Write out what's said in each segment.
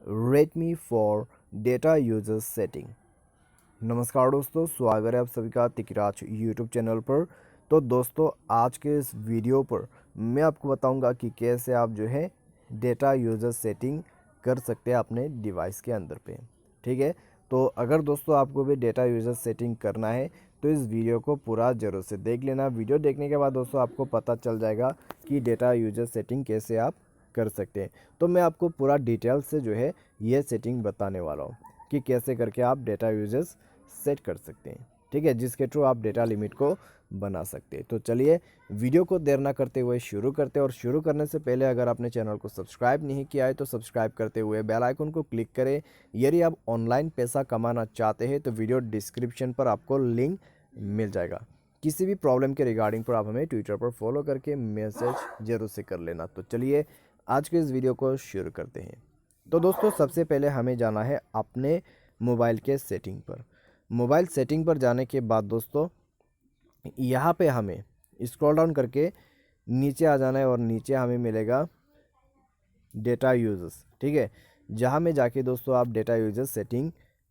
Redmi for data users setting. नमस्कार दोस्तों, स्वागत है आप सभी का तिकराज यूट्यूब चैनल पर। तो दोस्तों, आज के इस वीडियो पर मैं आपको बताऊंगा कि कैसे आप जो है डेटा यूजर सेटिंग कर सकते हैं अपने डिवाइस के अंदर पे। ठीक है, तो अगर दोस्तों आपको भी डेटा यूजर सेटिंग करना है तो इस वीडियो को पूरा ज़रूर से देख लेना। वीडियो देखने के बाद दोस्तों आपको पता चल जाएगा कि डेटा यूजर सेटिंग कैसे आप कर सकते हैं। तो मैं आपको पूरा डिटेल से जो है ये सेटिंग बताने वाला हूँ कि कैसे करके आप डेटा यूजर्स सेट कर सकते हैं। ठीक है, जिसके थ्रू आप डेटा लिमिट को बना सकते हैं। तो चलिए वीडियो को देर ना करते हुए शुरू करते हैं। और शुरू करने से पहले अगर आपने चैनल को सब्सक्राइब नहीं किया है तो सब्सक्राइब करते हुए बेल आइकन को क्लिक करें। यदि आप ऑनलाइन पैसा कमाना चाहते हैं तो वीडियो डिस्क्रिप्शन पर आपको लिंक मिल जाएगा। किसी भी प्रॉब्लम के रिगार्डिंग पर आप हमें ट्विटर पर फॉलो करके मैसेज जरूर से कर लेना। तो चलिए आज के इस वीडियो को शुरू करते हैं। तो दोस्तों, सबसे पहले हमें जाना है अपने मोबाइल के सेटिंग पर। मोबाइल सेटिंग पर जाने के बाद दोस्तों यहाँ पे हमें स्क्रॉल डाउन करके नीचे आ जाना है और नीचे हमें मिलेगा डेटा यूजर्स। ठीक है, जहाँ में जाके दोस्तों आप डेटा यूजर सेटिंग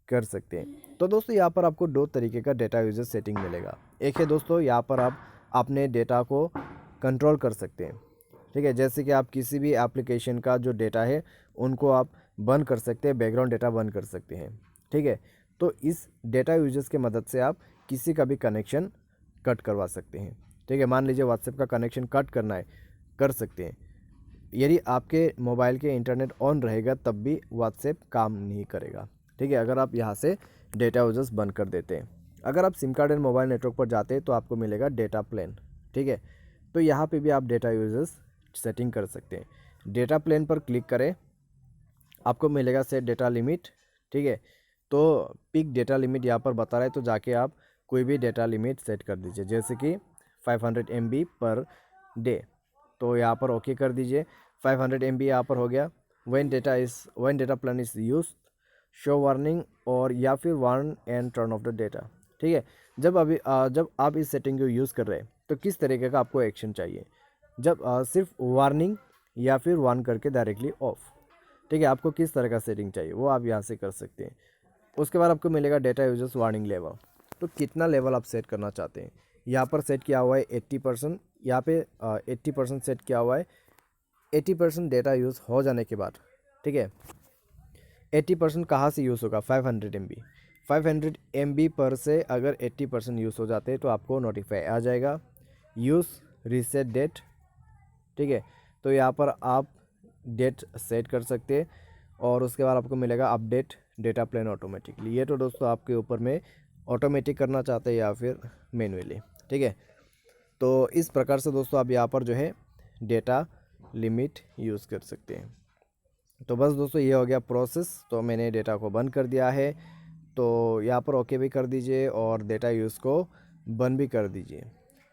कर सकते हैं। तो दोस्तों यहाँ पर आपको दो तरीके का डेटा यूजर सेटिंग मिलेगा। एक है दोस्तों, यहाँ पर आप अपने डेटा को कंट्रोल कर सकते हैं। ठीक है, जैसे कि आप किसी भी एप्लीकेशन का जो डेटा है उनको आप बंद कर सकते हैं, बैकग्राउंड डेटा बंद कर सकते हैं। ठीक है, तो इस डेटा यूजर्स के मदद से आप किसी का भी कनेक्शन कट करवा सकते हैं। ठीक है, मान लीजिए व्हाट्सएप का कनेक्शन कट करना है, कर सकते हैं। यदि आपके मोबाइल के इंटरनेट ऑन रहेगा तब भी व्हाट्सएप काम नहीं करेगा। ठीक है, अगर आप यहाँ से डेटा यूजर्स बंद कर देते हैं। अगर आप SIM card and mobile network पर जाते हैं तो आपको मिलेगा डेटा प्लान। ठीक है, तो यहाँ पे भी आप डेटा यूजर्स सेटिंग कर सकते हैं। डेटा प्लान पर क्लिक करें, आपको मिलेगा सेट डेटा लिमिट। ठीक है, तो पिक डेटा लिमिट यहाँ पर बता रहा है, तो जाके आप कोई भी डेटा लिमिट सेट कर दीजिए, जैसे कि 500 MB पर डे। तो यहाँ पर ओके कर दीजिए। 500 MB यहाँ पर हो गया। When data plan is use show warning, और या फिर warn and turn off the data. ठीक है, जब आप इस सेटिंग को यूज़ कर रहे हैं तो किस तरीके का आपको एक्शन चाहिए। जब सिर्फ वार्निंग या फिर वार्न करके डायरेक्टली ऑफ। ठीक है, आपको किस तरह का सेटिंग चाहिए वो आप यहाँ से कर सकते हैं। उसके बाद आपको मिलेगा डेटा यूजर्स वार्निंग लेवल। तो कितना लेवल आप सेट करना चाहते हैं। यहाँ पर सेट किया हुआ है 80%। यहाँ पे 80% सेट किया हुआ है। 80% डेटा यूज़ हो जाने के बाद, ठीक है, 80% कहाँ से यूज़ होगा, 500 MB। 500 MB पर से अगर 80% यूज़ हो जाते हैं तो आपको नोटिफाई आ जाएगा, यूज़ रीसेट डेट। ठीक है, तो यहाँ पर आप डेट सेट कर सकते हैं और उसके बाद आपको मिलेगा अपडेट डेटा प्लान ऑटोमेटिकली। ये तो दोस्तों आपके ऊपर में ऑटोमेटिक करना चाहते हैं या फिर मैनुअली। ठीक है, तो इस प्रकार से दोस्तों आप यहाँ पर जो है डेटा लिमिट यूज़ कर सकते हैं। तो बस दोस्तों ये हो गया प्रोसेस। तो मैंने डेटा को बंद कर दिया है, तो यहाँ पर ओके भी कर दीजिए और डेटा यूज़ को बंद भी कर दीजिए।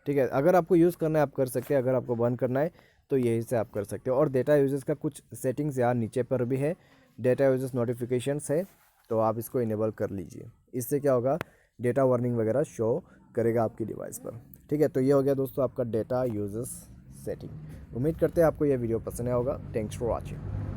ठीक है, अगर आपको यूज़ करना है आप कर सकते हैं, अगर आपको बंद करना है तो यही से आप कर सकते हो। और डेटा यूजर्स का कुछ सेटिंग्स यहाँ नीचे पर भी है, डेटा यूजर्स नोटिफिकेशंस है, तो आप इसको इनेबल कर लीजिए। इससे क्या होगा, डेटा वार्निंग वगैरह शो करेगा आपकी डिवाइस पर। ठीक है, तो ये हो गया दोस्तों आपका डेटा यूजर्स सेटिंग। उम्मीद करते हैं आपको यह वीडियो पसंद आया होगा। Thanks for watching.